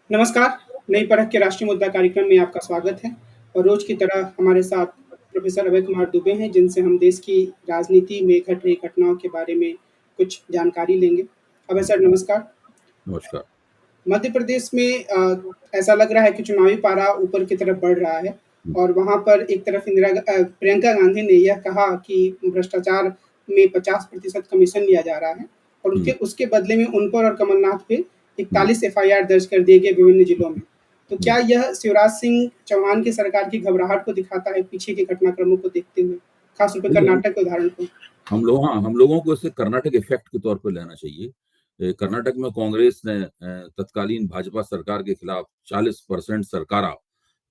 नमस्कार, नई परख के राष्ट्रीय मुद्दा कार्यक्रम में आपका स्वागत है और रोज़ की तरह हमारे साथ प्रोफ़ेसर अभय कुमार दुबे हैं, जिनसे हम देश की राजनीति में घट रही घटनाओं के बारे में कुछ जानकारी लेंगे। अभय सर नमस्कार। नमस्कार। मध्य प्रदेश में ऐसा लग रहा है कि चुनावी पारा ऊपर की तरफ बढ़ रहा है और वहाँ पर एक तरफ प्रियंका गांधी ने यह कहा कि भ्रष्टाचार में 50% कमीशन लिया जा रहा है और उसके हुँ, उसके बदले में उन पर और कमलनाथ पे हुँ, 41 एफआईआर दर्ज कर दिए गए विभिन्न जिलों में। तो हुँ। क्या यह शिवराज सिंह चौहान की सरकार की घबराहट को दिखाता है पीछे के घटनाक्रमों को देखते हुए, खास तौर पे देखिए, कर्नाटक के उदाहरण को? हम लोगों को इसे कर्नाटक इफ़ेक्ट के तौर पे लेना चाहिए। कर्नाटक में कांग्रेस ने तत्कालीन भाजपा सरकार के खिलाफ 40% सरकारा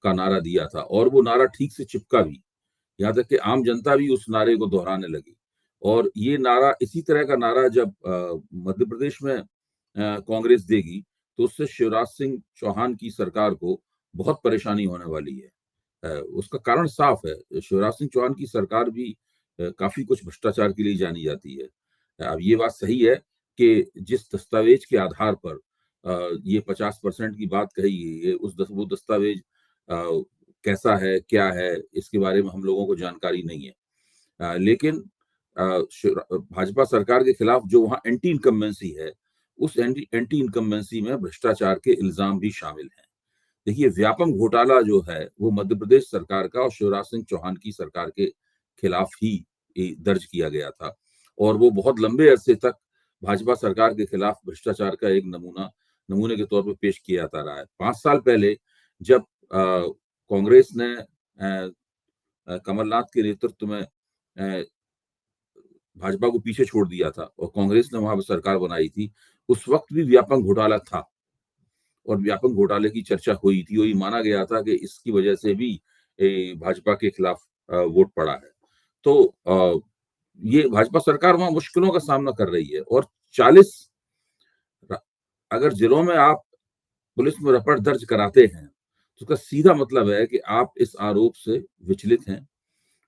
का नारा दिया था और वो नारा ठीक से चिपका भी। यहाँ तक कि आम जनता भी उस नारे को दोहराने लगी और ये नारा इसी तरह का नारा जब मध्य प्रदेश में कांग्रेस देगी, तो उससे शिवराज सिंह चौहान की सरकार को बहुत परेशानी होने वाली है। उसका कारण साफ है, शिवराज सिंह चौहान की सरकार भी काफ़ी कुछ भ्रष्टाचार के लिए जानी जाती है। अब ये बात सही है कि जिस दस्तावेज के आधार पर ये 50% की बात कही गई है, वो दस्तावेज कैसा है, क्या है, इसके बारे में हम लोगों को जानकारी नहीं है। लेकिन भाजपा सरकार के खिलाफ जो वहाँ एंटी इनकम्बेंसी है, उस एंटी इनकम्बेंसी में भ्रष्टाचार के इल्ज़ाम भी शामिल हैं। देखिए, व्यापम घोटाला जो है, वो मध्य प्रदेश सरकार का और शिवराज सिंह चौहान की सरकार के खिलाफ ही दर्ज किया गया था और वो बहुत लंबे अरसे तक भाजपा सरकार के खिलाफ भ्रष्टाचार का एक नमूने के तौर पे पेश किया जाता रहा है। 5 साल पहले जब कांग्रेस ने कमलनाथ के नेतृत्व में भाजपा को पीछे छोड़ दिया था और कांग्रेस ने वहाँ पे सरकार बनाई थी, उस वक़्त भी व्यापक घोटाला था। और व्यापक घोटाले की चर्चा हुई थी और ये माना गया था कि इसकी वजह से भी भाजपा के खिलाफ वोट पड़ा है। तो ये भाजपा सरकार वहाँ मुश्किलों का सामना कर रही है और 40 र अगर जिलों में आप पुलिस में रपट दर्ज कराते हैं, तो उसका सीधा मतलब है कि आप इस आरोप से विचलित हैं।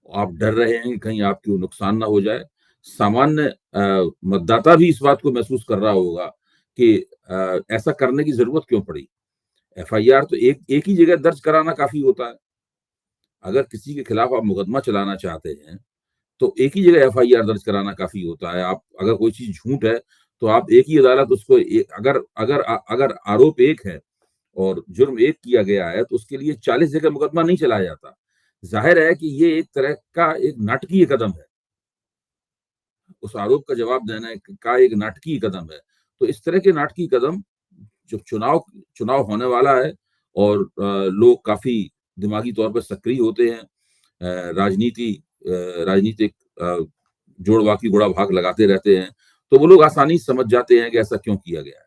आप डर रहे हैं कि कहीं आपको नुकसान ना हो जाए। सामान्य मतदाता भी इस बात को महसूस कर रहा होगा कि ऐसा करने की ज़रूरत क्यों पड़ी? एफआईआर तो एक एक ही जगह दर्ज कराना काफ़ी होता है। अगर किसी के खिलाफ आप मुकदमा चलाना चाहते हैं, तो एक ही जगह एफआईआर दर्ज कराना काफ़ी होता है। आप अगर कोई चीज़ झूठ है, तो आप एक ही अदालत उसको अगर अगर अगर आरोप एक है और जुर्म एक किया गया है, तो उसके लिए 40 जगह मुकदमा नहीं चलाया जाता। ज़ाहिर है कि ये एक तरह का एक नाटकीय कदम है। उस आरोप का जवाब देने का एक नाटकीय कदम है। तो इस तरह के नाटकीय कदम जब चुनाव होने वाला है और लोग काफ़ी दिमागी तौर पर सक्रिय होते हैं। राजनीतिक जोड़-बाकी गुड़ा-भाग लगाते रहते हैं, तो वो लोग आसानी से समझ जाते हैं कि ऐसा क्यों किया गया है।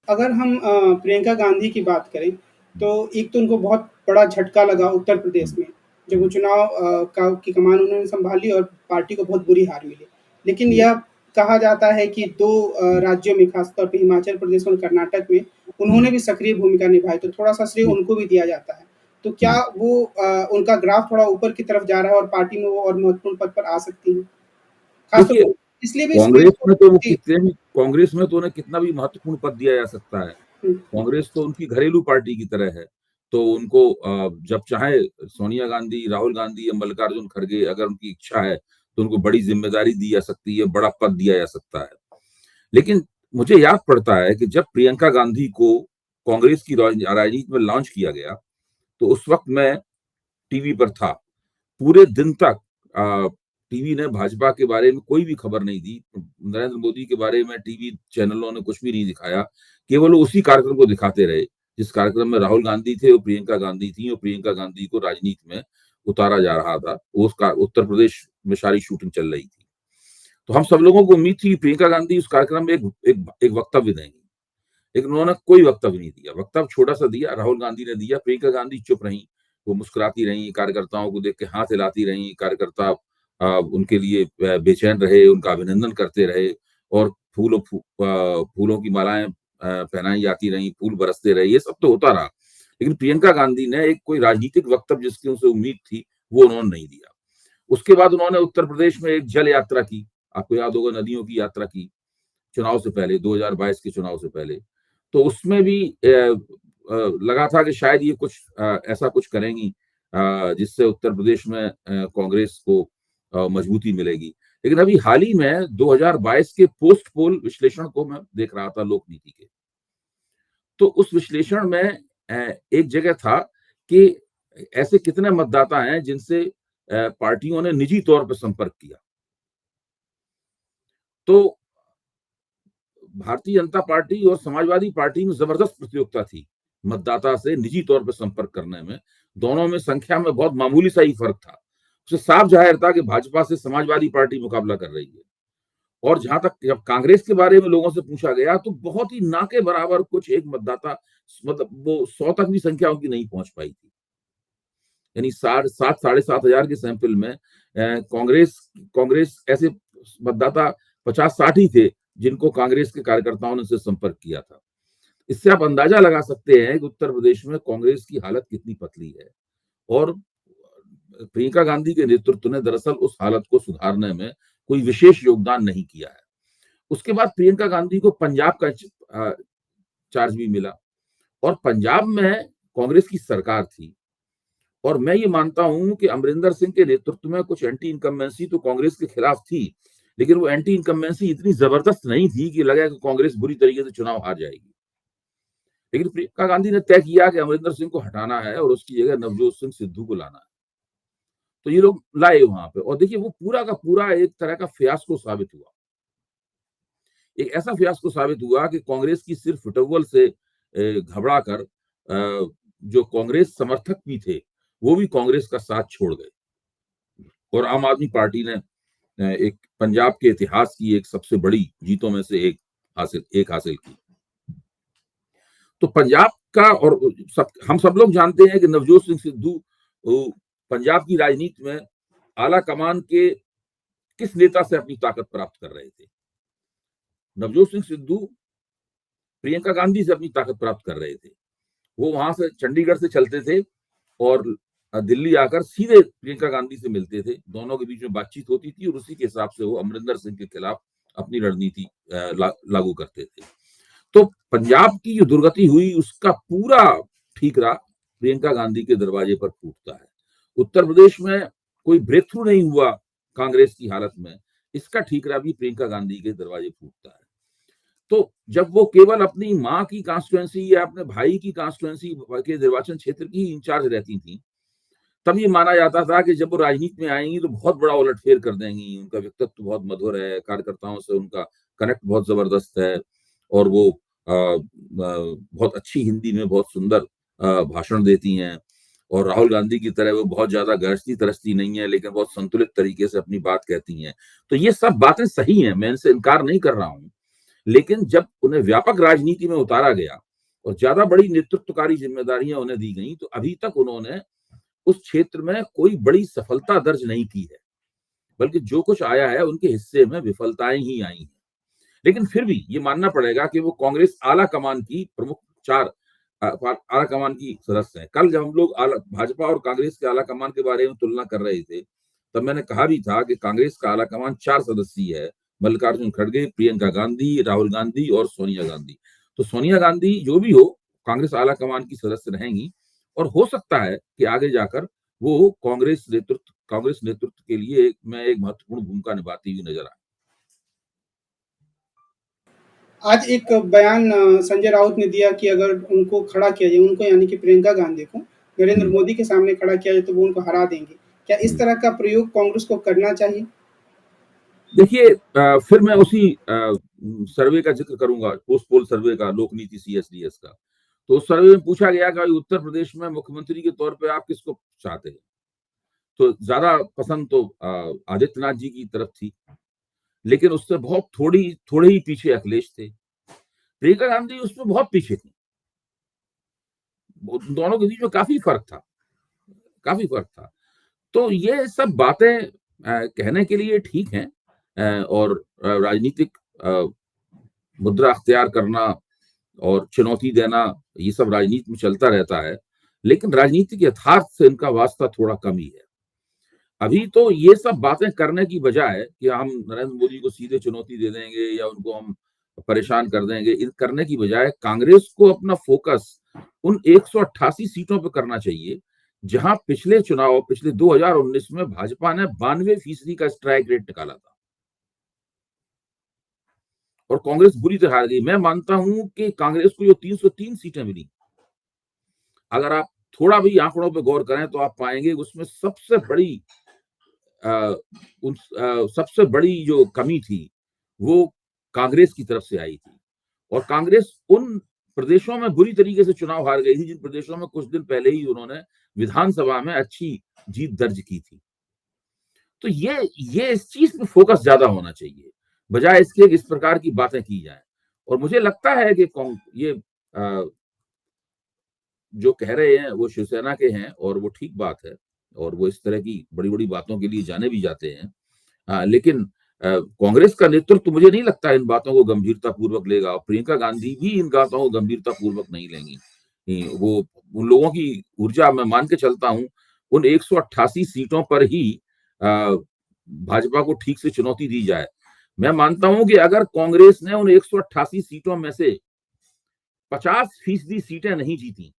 अगर हम प्रियंका गांधी की बात करें, तो एक तो उनको बहुत बड़ा झटका लगा उत्तर प्रदेश हुँ, में, जब वो हुँ, चुनाव की कमान उन्होंने सँभाली और पार्टी को बहुत बुरी हार मिली। लेकिन जी, यह कहा जाता है कि 2 हुँ, राज्यों में ख़ासतौर पे हिमाचल प्रदेश और कर्नाटक में हुँ, उन्होंने भी सक्रिय भूमिका निभाई, तो थोड़ा-सा श्रेय जी, उनको भी दिया जाता है। तो क्या हुँ। वो उनका ग्राफ थोड़ा ऊपर की तरफ जा रहा है और पार्टी में वो और महत्वपूर्ण पद पर आ सकती हैं? ख़ासतौर देखिए, पर इसलिए भी इसलिए जी, कांग्रेस में तो उन्हें कितना भी महत्वपूर्ण पद दिया जा सकता है। हुँ, कांग्रेस तो उनकी घरेलू पार्टी की तरह है। तो उनको जब चाहे सोनिया गांधी, राहुल गांधी या मल्लिकार्जुन खड़गे अगर उनकी इच्छा है, तो उनको बड़ी ज़िम्मेदारी दी जा सकती है, बड़ा पद दिया जा सकता है। लेकिन मुझे याद पड़ता है कि जब प्रियंका गांधी को कांग्रेस की राजनीति में लॉन्च किया गया, तो उस वक़्त मैं टीवी पर था। पूरे दिन तक अ, टीवी ने भाजपा के बारे में कोई भी खबर नहीं दी। नरेंद्र मोदी के बारे में टीवी चैनलों ने कुछ भी नहीं दिखाया। केवल वो उसी कार्यक्रम को दिखाते रहे, जिस कार्यक्रम में राहुल गांधी थे और प्रियंका गांधी थीं और प्रियंका गांधी को राजनीति में उतारा जा रहा था। वो उसका उत्तर प्रदेश में सारी शूटिंग चल रही थी। तो हम सब लोगों को उम्मीद थी कि प्रियंका गांधी उस कार्यक्रम में एक वक्तव्य देंगी। लेकिन उन्होंने कोई वक्तव्य नहीं दिया। वक्तव्य छोटा-सा दिया, राहुल गांधी ने दिया, प्रियंका गांधी चुप रहीं। वो मुस्कुराती रहीं, कार्यकर्ताओं को देख के हाथ हिलाती रहीं, कार्यकर्ता उनके लिए बेचैन रहे, उनका अभिनंदन करते रहे और फूलों की मालाएँ पहनाई जाती रहीं, फूल बरसते रहे, ये सब तो होता रहा। लेकिन प्रियंका गांधी ने एक कोई राजनीतिक वक्तव्य जिसकी उनसे उम्मीद थी, वो उन्होंने नहीं दिया। उसके बाद उन्होंने उत्तर प्रदेश में एक जल यात्रा की, आपको याद होगा नदियों की यात्रा की, चुनाव से पहले 2022 के चुनाव से पहले। तो उसमें भी लगा था कि शायद ये कुछ ऐसा कुछ करेंगी जिससे उत्तर प्रदेश में कांग्रेस को मजबूती मिलेगी। लेकिन अभी हाल ही में 2022 के पोस्ट पोल विश्लेषण को मैं देख रहा था लोकनीति के। तो उस विश्लेषण में एक जगह था कि ऐसे कितने मतदाता हैं जिनसे पार्टियों ने निजी तौर पर संपर्क किया। तो भारतीय जनता पार्टी और समाजवादी पार्टी में जबरदस्त प्रतियोगिता थी मतदाता से निजी तौर पर संपर्क करने में। दोनों में संख्या में बहुत मामूली सा ही फर्क था। उससे साफ जाहिर था कि भाजपा से समाजवादी पार्टी मुकाबला कर रही है। और जहां तक जब कांग्रेस के बारे में लोगों से पूछा गया तो बहुत ही ना के बराबर कुछ एक मतदाता, मतलब वो 100 तक भी संख्या उनकी नहीं पहुंच पाई थी। यानी 7,000-7,500 के सैंपल में कांग्रेस कांग्रेस ऐसे मतदाता 50-60 ही थे जिनको कांग्रेस के कार्यकर्ताओं ने से संपर्क किया था। इससे आप अंदाजा लगा सकते हैं कि उत्तर प्रदेश में कांग्रेस की हालत कितनी पतली है। और प्रियंका गांधी के नेतृत्व ने दरअसल उस हालत को सुधारने में कोई विशेष योगदान नहीं किया है। उसके बाद प्रियंका गांधी को पंजाब का चार्ज भी मिला और पंजाब में कांग्रेस की सरकार थी। और मैं ये मानता हूं कि अमरिंदर सिंह के नेतृत्व में कुछ एंटी इनकम्बेंसी तो कांग्रेस के खिलाफ थी, लेकिन वो एंटी इनकम्बेंसी इतनी जबरदस्त नहीं थी कि लगा कि कांग्रेस बुरी तरीके से चुनाव हार जाएगी। लेकिन प्रियंका गांधी ने तय किया कि अमरिंदर सिंह को हटाना है और उसकी जगह नवजोत सिंह सिद्धू को लाना है। तो ये लोग लाए वहां पे और देखिए वो पूरा का पूरा एक तरह का फियास्को साबित हुआ। एक ऐसा फियास्को साबित हुआ कि कांग्रेस की सिर्फ फुटबॉल से घबरा कर जो कांग्रेस समर्थक भी थे वो भी कांग्रेस का साथ छोड़ गए और आम आदमी पार्टी ने एक पंजाब के इतिहास की एक सबसे बड़ी जीतों में से एक हासिल की। तो पंजाब का और हम सब लोग जानते हैं कि नवजोत सिंह सिद्धू पंजाब की राजनीति में आला कमान के किस नेता से अपनी ताकत प्राप्त कर रहे थे। नवजोत सिंह सिद्धू प्रियंका गांधी से अपनी ताकत प्राप्त कर रहे थे। वो वहां से चंडीगढ़ से चलते थे और दिल्ली आकर सीधे प्रियंका गांधी से मिलते थे। दोनों के बीच में बातचीत होती थी और उसी के हिसाब से वो अमरिंदर सिंह के खिलाफ अपनी रणनीति लागू करते थे। तो पंजाब की जो दुर्गति हुई उसका पूरा ठीकरा प्रियंका गांधी के दरवाजे पर फूटता है। उत्तर प्रदेश में कोई ब्रेक थ्रू नहीं हुआ कांग्रेस की हालत में, इसका ठीकरा भी प्रियंका गांधी के दरवाजे फूटता है। तो जब वो केवल अपनी माँ की कॉन्स्टिट्यूएंसी या अपने भाई की कॉन्स्टिट्यूएंसी के निर्वाचन क्षेत्र की इंचार्ज रहती थी, तब ये माना जाता था कि जब वो राजनीति में आएंगी तो बहुत बड़ा उलटफेर कर देंगी। उनका व्यक्तित्व बहुत मधुर है, कार्यकर्ताओं से उनका कनेक्ट बहुत जबरदस्त है और वो बहुत अच्छी हिंदी में बहुत सुंदर भाषण देती हैं। और राहुल गांधी की तरह वो बहुत ज्यादा गरजती तरसती नहीं है, लेकिन बहुत संतुलित तरीके से अपनी बात कहती हैं। तो ये सब बातें सही हैं, मैं इनसे इनकार नहीं कर रहा हूं। लेकिन जब उन्हें व्यापक राजनीति में उतारा गया और ज्यादा बड़ी नेतृत्वकारी जिम्मेदारियां उन्हें दी गई, तो अभी तक उन्होंने उस क्षेत्र में कोई बड़ी सफलता दर्ज नहीं की है, बल्कि जो कुछ आया है उनके हिस्से में विफलताएं ही आई हैं। लेकिन फिर भी ये मानना पड़ेगा कि वो कांग्रेस आला कमान की प्रमुख चार आला कमान की सदस्य हैं। कल जब हम लोग भाजपा और कांग्रेस के आला कमान के बारे में तुलना कर रहे थे, तब मैंने कहा भी था कि कांग्रेस का आला कमान 4 सदस्यीय है। मल्लिकार्जुन खड़गे, प्रियंका गांधी, राहुल गांधी और सोनिया गांधी। तो सोनिया गांधी जो भी हो, कांग्रेस आला कमान की सदस्य रहेंगी और हो सकता है कि आगे जाकर वो कांग्रेस नेतृत्व के लिए एक महत्वपूर्ण भूमिका निभाती हुई नजर आए। आज एक बयान संजय राउत ने दिया कि अगर उनको खड़ा किया जाए, उनको यानी कि प्रियंका गांधी को नरेंद्र मोदी के सामने खड़ा किया जाए तो वो उनको हरा देंगे। क्या इस तरह का प्रयोग कांग्रेस को करना चाहिए? देखिए फिर मैं उसी सर्वे का जिक्र करूंगा, पोस्ट पोल सर्वे का, लोकनीति CSDS का। तो उस सर्वे में पूछा गया कि उत्तर प्रदेश में मुख्यमंत्री के तौर पे आप किसको चाहते हैं? तो ज्यादा पसंद तो आदित्यनाथ जी की तरफ थी, लेकिन उससे बहुत थोड़े ही पीछे अखिलेश थे। प्रियंका गांधी उसमें बहुत पीछे थी। दोनों के बीच में काफी फर्क था। तो ये सब बातें कहने के लिए ठीक हैं और राजनीतिक मुद्रा अख्तियार करना और चुनौती देना, ये सब राजनीति में चलता रहता है। लेकिन राजनीतिक यथार्थ से इनका वास्ता थोड़ा कम ही है। अभी तो ये सब बातें करने की बजाय कि हम नरेंद्र मोदी को सीधे चुनौती दे देंगे या उनको हम परेशान कर देंगे। इन करने की बजाय कांग्रेस को अपना फोकस उन 188 सीटों पे करना चाहिए, जहां पिछले 2019 में भाजपा ने 92% का स्ट्राइक रेट निकाला था और कांग्रेस बुरी तरह हार गई। मैं मानता हूं कि कांग्रेस को जो 303 सीटें मिली, अगर आप थोड़ा भी आंकड़ों पे गौर करें तो आप पाएंगे उसमें सबसे बड़ी जो कमी थी वो कांग्रेस की तरफ से आई थी। और कांग्रेस उन प्रदेशों में बुरी तरीके से चुनाव हार गई थी जिन प्रदेशों में कुछ दिन पहले ही उन्होंने विधानसभा में अच्छी जीत दर्ज की थी। तो ये इस चीज पे फोकस ज्यादा होना चाहिए, बजाय इसके इस प्रकार की बातें की जाए। और मुझे लगता है कि ये जो कह रहे हैं वो शिवसेना के हैं और वो ठीक बात है, और वो इस तरह की बड़ी-बड़ी बातों के लिए जाने भी जाते हैं। लेकिन कांग्रेस का नेतृत्व तो मुझे नहीं लगता इन बातों को गंभीरता पूर्वक लेगा, और प्रियंका गांधी भी इन बातों को गंभीरता पूर्वक नहीं लेंगी। वो उन लोगों की ऊर्जा मैं मान के चलता हूं, उन 188 सीटों पर ही भाजपा को ठीक से चुनौती दी जाए। मैं मानता हूं कि अगर कांग्रेस ने उन 188 सीटों में से 50% सीटें नहीं जीती,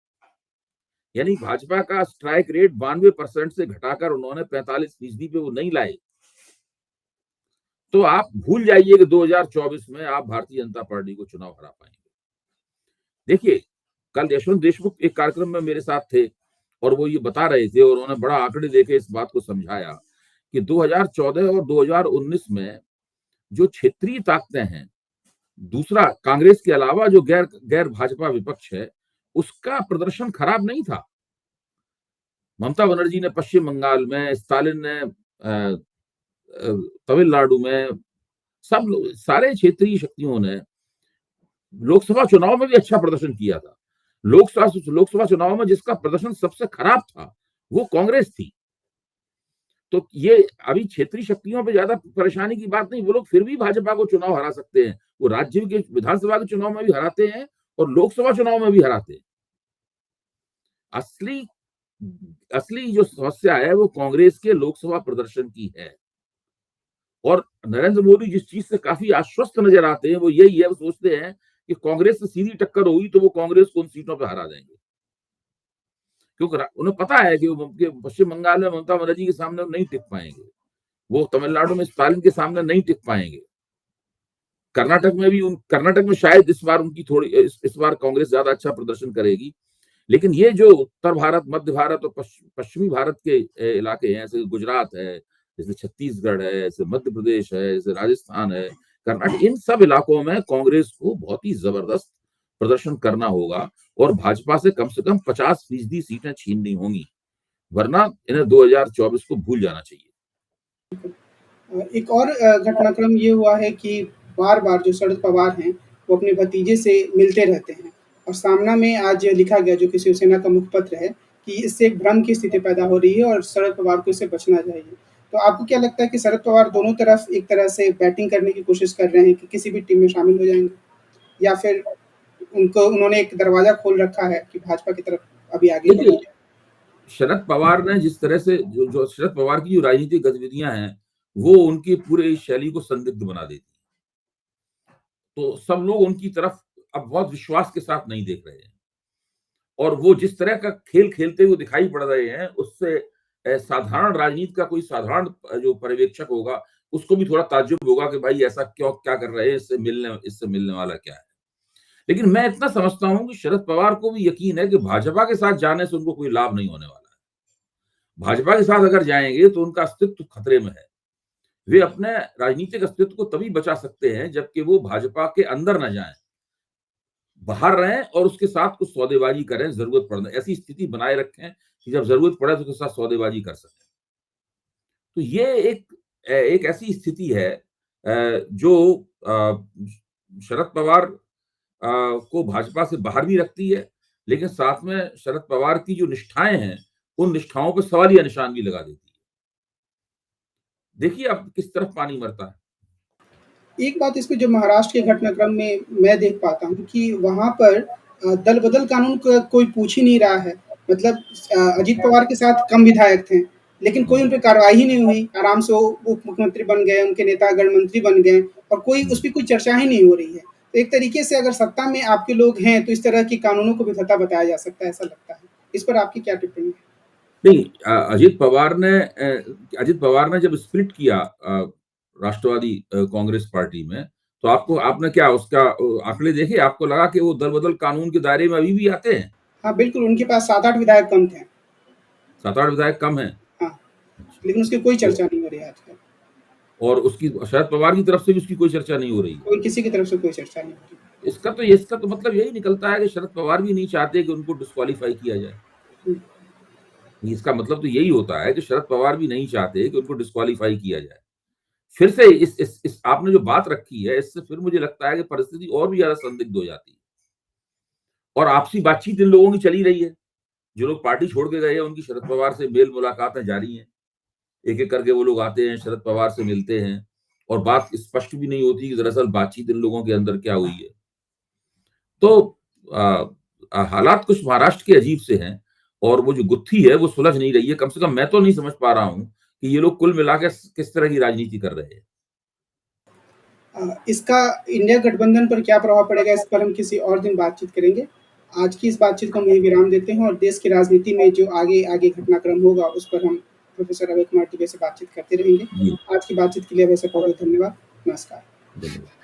यानी भाजपा का स्ट्राइक रेट 92% से घटाकर उन्होंने 45% पे वो नहीं लाए, तो आप भूल जाइए कि 2024 में आप भारतीय जनता पार्टी को चुनाव हरा पाएंगे। देखिए, कल यशवंत देशमुख एक कार्यक्रम में मेरे साथ थे और वो ये बता रहे थे, और उन्होंने बड़ा आंकड़े देके इस बात को समझाया कि 2014 और 2019 में जो क्षेत्रीय ताकतें हैं, दूसरा कांग्रेस के अलावा जो गैर भाजपा विपक्ष है, उसका प्रदर्शन खराब नहीं था। ममता बनर्जी ने पश्चिम बंगाल में, स्टालिन ने तमिलनाडु में, सारे क्षेत्रीय शक्तियों ने लोकसभा चुनाव में भी अच्छा प्रदर्शन किया था। लोकसभा चुनाव में जिसका प्रदर्शन सबसे खराब था वो कांग्रेस थी। तो ये अभी क्षेत्रीय शक्तियों पे ज्यादा परेशानी की बात नहीं, वो लोग फिर भी भाजपा को चुनाव हरा सकते हैं। वो राज्य के विधानसभा के चुनाव में भी हराते हैं और लोकसभा चुनाव में भी हराते हैं। असली असली जो समस्या है वो कांग्रेस के लोकसभा प्रदर्शन की है। और नरेंद्र मोदी जिस चीज से काफी आश्वस्त नजर आते हैं वो यही है, वो सोचते हैं कि कांग्रेस से सीधी टक्कर होगी तो वो कांग्रेस को उन सीटों पर हरा देंगे, क्योंकि उन्हें पता है कि वो पश्चिम बंगाल में ममता बनर्जी के सामने नहीं टिक पाएंगे, वो तमिलनाडु में स्टालिन के सामने नहीं टिक पाएंगे, कर्नाटक में शायद इस बार उनकी थोड़ी इस बार कांग्रेस ज्यादा अच्छा प्रदर्शन करेगी। लेकिन ये जो उत्तर भारत, मध्य भारत और पश्चिमी भारत के इलाके हैं, जैसे गुजरात है, जैसे छत्तीसगढ़ है, जैसे मध्य प्रदेश है, जैसे राजस्थान है, कर्नाटक, इन सब इलाकों में कांग्रेस को बहुत ही जबरदस्त प्रदर्शन करना होगा और भाजपा से कम 50% सीटें छीननी होंगी, वरना इन्हें 2024 को भूल जाना चाहिए। एक और घटनाक्रम ये हुआ है कि बार-बार जो शरद पवार हैं, वो अपने भतीजे से मिलते रहते हैं और सामना में आज लिखा गया, जो कि शिवसेना का मुखपत्र है, कि इससे एक भ्रम की स्थिति पैदा हो रही है और शरद पवार को इससे बचना चाहिए। तो आपको क्या लगता है कि शरद पवार दोनों तरफ एक तरह से बैटिंग करने की कोशिश कर रहे हैं कि किसी भी टीम में शामिल हो जाएँगे? या फिर उन्होंने एक दरवाज़ा खोल रखा है कि भाजपा की तरफ अभी आगे बढ़ेंगे? शरद पवार ने जिस तरह से जो शरद पवार की जो राजनीतिक गतिविधियां हैं, वो उनकी पूरे शैली को संदिग्ध बना देती है। तो सब लोग उनकी तरफ अब बहुत विश्वास के साथ नहीं देख रहे हैं, और वो जिस तरह का खेल खेलते हुए दिखाई पड़ रहे हैं, उससे साधारण राजनीति का कोई साधारण जो पर्यवेक्षक होगा, उसको भी थोड़ा ताज्जुब होगा कि भाई ऐसा क्या कर रहे हैं, इससे मिलने वाला क्या है। लेकिन मैं इतना समझता हूं कि शरद पवार को भी यकीन है कि भाजपा के साथ जाने से उनको कोई लाभ नहीं होने वाला है। भाजपा के साथ अगर जाएंगे तो उनका अस्तित्व खतरे में है। वे अपने राजनीतिक अस्तित्व को तभी बचा सकते हैं जबकि वो भाजपा के अंदर न जाएं, बाहर रहें और उसके साथ कुछ सौदेबाजी करें, जरूरत पड़ने ऐसी स्थिति बनाए रखें कि जब जरूरत पड़े तो उसके साथ सौदेबाजी कर सकें। तो ये एक ऐसी स्थिति है जो शरद पवार को भाजपा से बाहर भी रखती है, लेकिन साथ में शरद पवार की जो निष्ठाएं हैं, उन निष्ठाओं पर सवालिया निशान भी लगा देती है। देखिए अब किस तरफ पानी मरता है। एक बात इसमें जो महाराष्ट्र के घटनाक्रम में मैं देख पाता हूँ कि वहाँ पर दल-बदल कानून को कोई पूछ ही नहीं रहा है। मतलब अजीत पवार के साथ कम विधायक थे, लेकिन कोई उन पे कार्रवाई ही नहीं हुई। आराम से वो उप मुख्यमंत्री बन गए, उनके नेतागण मंत्री बन गए और कोई उस पे कोई चर्चा ही नहीं हो रही है। एक तरीके से अगर सत्ता में आपके लोग हैं, तो इस तरह के कानूनों को विफलता बताया जा सकता है, ऐसा लगता है। इस पर आपकी क्या टिप्पणी है? नहीं, अजित पवार ने जब स्प्लिट किया राष्ट्रवादी कांग्रेस पार्टी में, तो आपने क्या उसका आंकड़े देखे? आपको लगा कि वो दल-बदल कानून के दायरे में अभी भी आते हैं? हाँ, बिल्कुल, उनके पास 7-8 विधायक कम थे। 7-8 विधायक कम हैं। हाँ, अच्छा, लेकिन उसकी कोई तो चर्चा नहीं हो रही है आजकल। और उसकी शरद पवार की तरफ से भी उसकी कोई चर्चा नहीं हो रही है। कोई किसी की तरफ से कोई चर्चा नहीं हो रही। इसका तो मतलब यही निकलता है कि शरद पवार भी नहीं चाहते कि उनको डिस्क्वालीफाई किया जाए। हुँ, इसका मतलब तो यही होता है कि शरद पवार भी नहीं चाहते कि उनको डिस्क्वालीफाई किया जाए। फिर से इस आपने जो बात रखी है, इससे फिर मुझे लगता है कि परिस्थिति और भी ज़्यादा संदिग्ध हो जाती है। और आपसी बातचीत इन लोगों की चली रही है। जो लोग पार्टी छोड़ के गए हैं, उनकी शरद पवार से मेल-मुलाकातें जारी हैं। एक-एक करके वो लोग आते हैं, शरद पवार से मिलते हैं और बात स्पष्ट भी नहीं होती कि दरअसल बातचीत इन लोगों के अंदर क्या हुई है। तो अ हालात कुछ महाराष्ट्र के अजीब से हैं और वो जो गुत्थी है, वो सुलझ नहीं रही है। कम से कम मैं तो नहीं समझ पा रहा हूँ कि ये लोग कुल मिला के किस तरह की राजनीति कर रहे हैं। इसका इंडिया गठबंधन पर क्या प्रभाव पड़ेगा, इस पर हम किसी और दिन बातचीत करेंगे। आज की इस बातचीत को हम यहीं विराम देते हैं और देश की राजनीति में जो आगे घटनाक्रम होगा, उस पर हम प्रोफ़ेसर अभय कुमार दुबे से बातचीत करते रहेंगे। जी, आज की बातचीत के लिए वैसे बहुत-बहुत धन्यवाद। नमस्कार। धन्यवाद।